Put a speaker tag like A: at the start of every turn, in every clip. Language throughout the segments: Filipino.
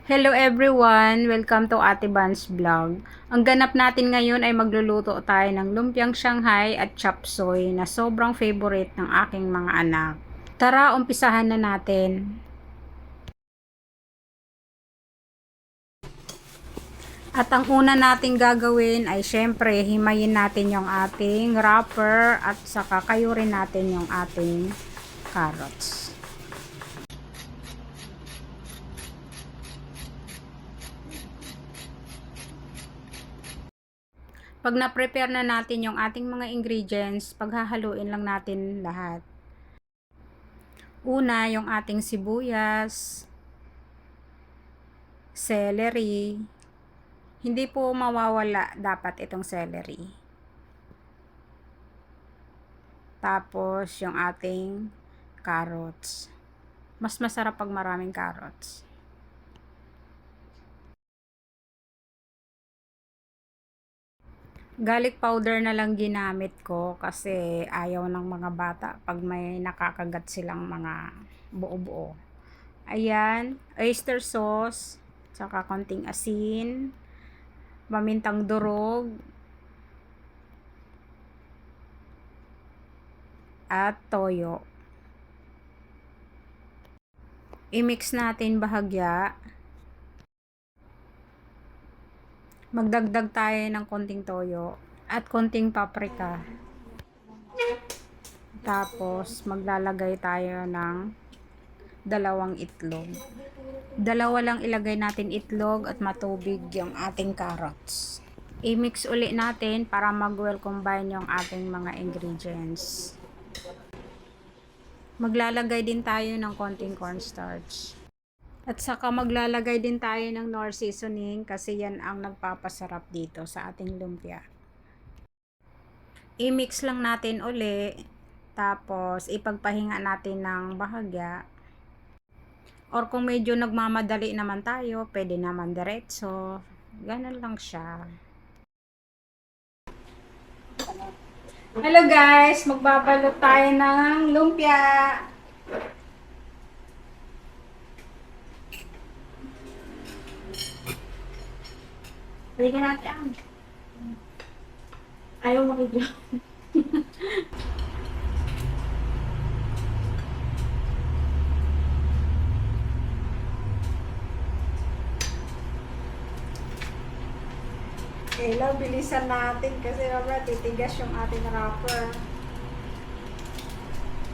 A: Hello everyone! Welcome to Ate Ban's Vlog. Ang ganap natin ngayon ay magluluto tayo ng lumpiang Shanghai at chop suey na sobrang favorite ng aking mga anak. Tara, umpisahan na natin. At ang una nating gagawin ay syempre himayin natin yung ating wrapper at saka kayurin natin yung ating carrots. Pag na-prepare na natin yung ating mga ingredients, paghahaluin lang natin lahat. Una, yung ating sibuyas, celery. Hindi po mawawala dapat itong celery. Tapos, yung ating carrots. Mas masarap pag maraming carrots. Garlic powder na lang ginamit ko kasi ayaw ng mga bata pag may nakakagat silang mga buo-buo. Ayan, oyster sauce, tsaka konting asin, pamintang durog, at toyo. I-mix natin bahagya. Magdagdag tayo ng konting toyo at konting paprika. Tapos maglalagay tayo ng dalawang itlog. Dalawa lang ilagay natin itlog at matubig yung ating carrots. I-mix uli natin para mag-well combine yung ating mga ingredients. Maglalagay din tayo ng konting cornstarch. At saka maglalagay din tayo ng Knorr seasoning kasi yan ang nagpapasarap dito sa ating lumpia. I-mix lang natin uli. Tapos ipagpahinga natin ng bahagya. Or kung medyo nagmamadali naman tayo, pwede naman diretso. Ganun lang siya. Hello guys! Magbabalot tayo ng lumpia.
B: Halika natin. Ayaw makidyo.
A: Hello, bilisan natin kasi mamaya titigas yung ating wrapper.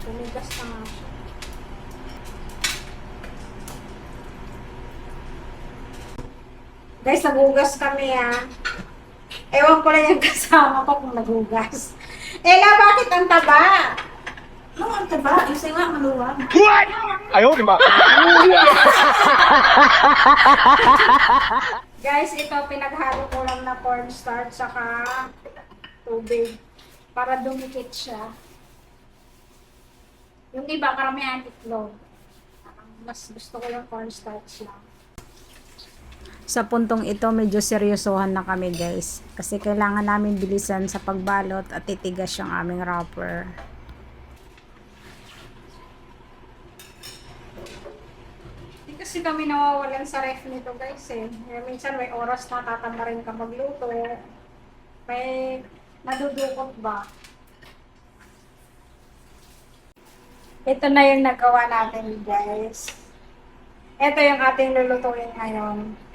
A: Tumigas na nga siya. Guys, nagugas kami Ewan ko lang yung kasama ko kung nagugas. Ella, bakit ang taba?
B: No, ang taba. Isa nga, maluwag.
C: What? Ayaw, di ba?
A: Guys, ito pinaghalo ko lang na cornstarch saka tubig para dumikit siya. Yung iba, karamihan itlog. Mas gusto ko yung cornstarch lang. Sa puntong ito, medyo seryosohan na kami guys. Kasi kailangan namin bilisan sa pagbalot at titigas yung aming wrapper. Hindi kasi kami nawawalan sa ref nito guys Minsan may oras na tatama rin ka magluto. May nadudukot ba? Ito na yung nagawa natin guys. Ito yung ating lulutuin ngayon.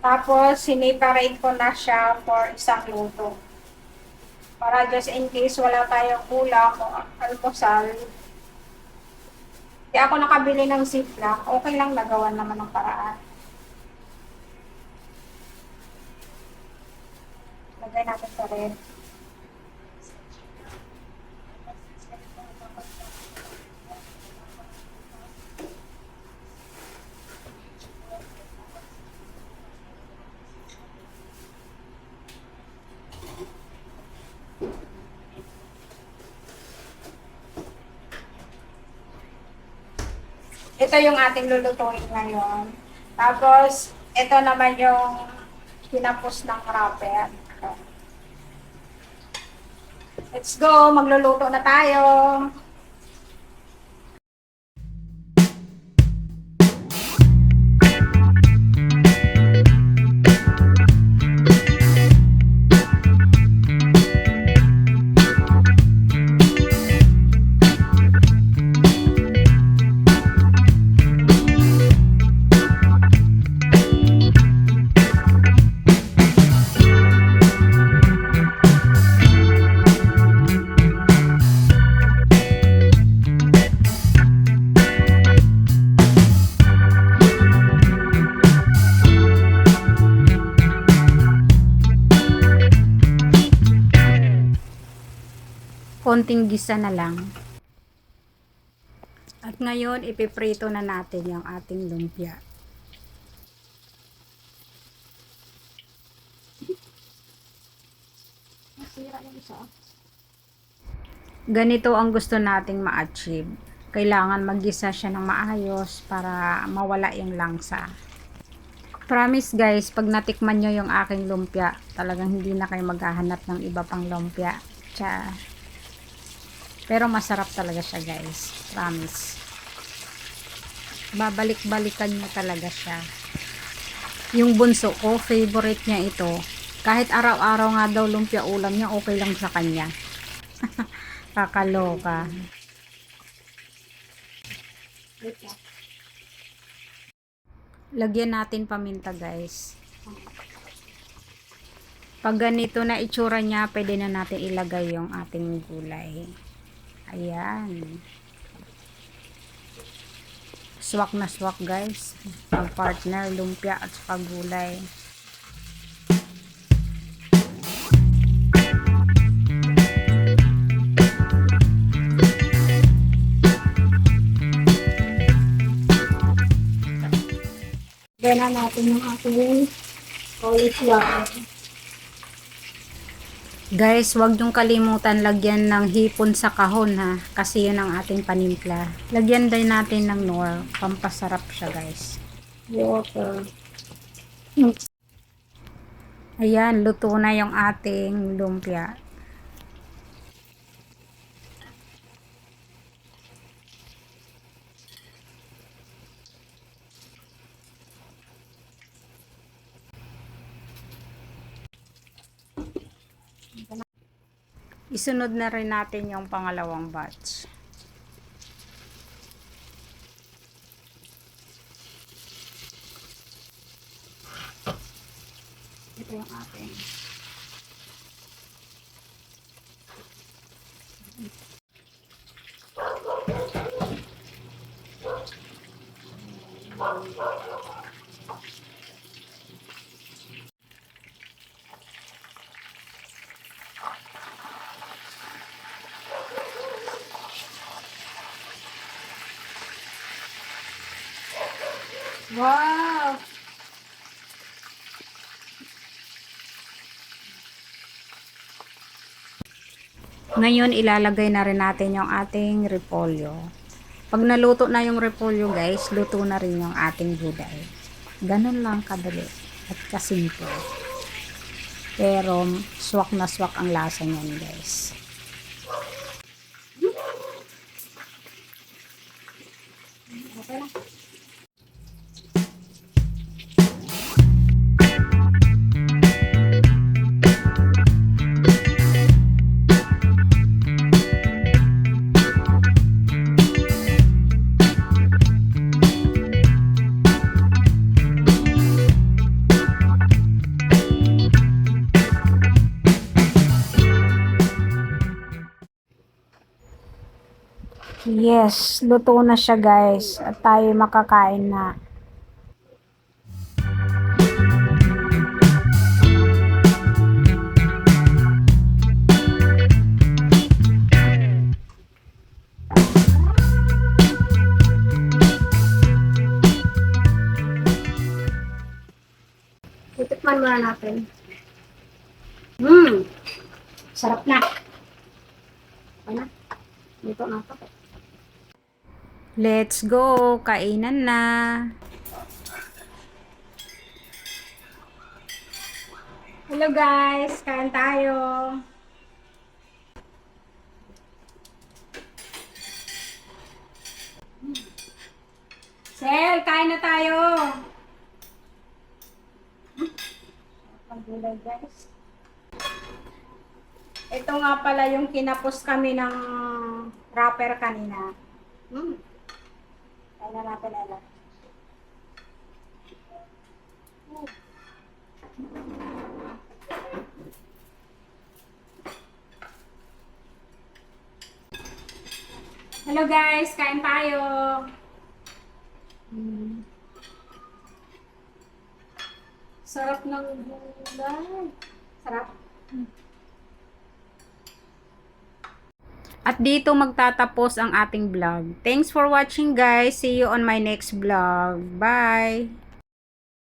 A: Tapos, siniparate ko na siya for isang luto. Para just in case wala tayong kulang o almusal. Di ako nakabili ng ziplock, okay lang nagawa naman ng paraan. Lagay natin sa red. Ito yung ating lulutuin ngayon. Tapos, ito naman yung pinapos ng wrapper. Let's go! Magluluto na tayo! konting gisa na lang. At ngayon, ipiprito na natin yung ating lumpia. Ganito ang gusto nating ma-achieve. Kailangan maggisa siya ng maayos para mawala yung langsa. Promise guys, pag natikman nyo yung aking lumpia, talagang hindi na kayo maghahanap ng iba pang lumpia. Pero masarap talaga siya guys. Promise. Babalik-balikan nyo talaga siya. Yung bunso ko, favorite niya ito. Kahit araw-araw nga daw lumpia ulam niya, okay lang sa kanya. Kakaloka. Lagyan natin paminta guys. Pag ganito na itsura niya, pwede na natin ilagay yung ating gulay. Ayan. Swak na swak guys. Ang partner, lumpia at saka gulay.
B: Gana natin yung ating cauliflower.
A: Guys, wag niyong kalimutan lagyan ng hipon sa kahon ha. Kasi yun ang ating panimpla. Lagyan din natin ng Knorr. Pampasarap siya guys.
B: Water.
A: Ayan, luto na yung ating lumpia. Isunod na rin natin yung pangalawang batch. Ito yung ating.
B: Wow!
A: Ngayon, ilalagay na rin natin yung ating repolyo. Pag naluto na yung repolyo guys, luto na rin yung ating gulay. Ganun lang kadali at kasimple. Pero, swak na swak ang lasa niyan guys.
B: Okay na.
A: Yes, luto na siya guys. At tayo makakain na.
B: Titikman muna natin. Sarap na. Okay na. Dito na ito.
A: Let's go! Kainan na!
B: Hello guys! Kain tayo! Sel, kain na tayo! Pagulay guys. Ito nga pala yung kinapos kami ng wrapper kanina. Kain na natin Ella. Hello guys, kain tayo. Sarap ng gulay. Sarap.
A: At dito magtatapos ang ating vlog. Thanks for watching guys. See you on my next vlog. Bye!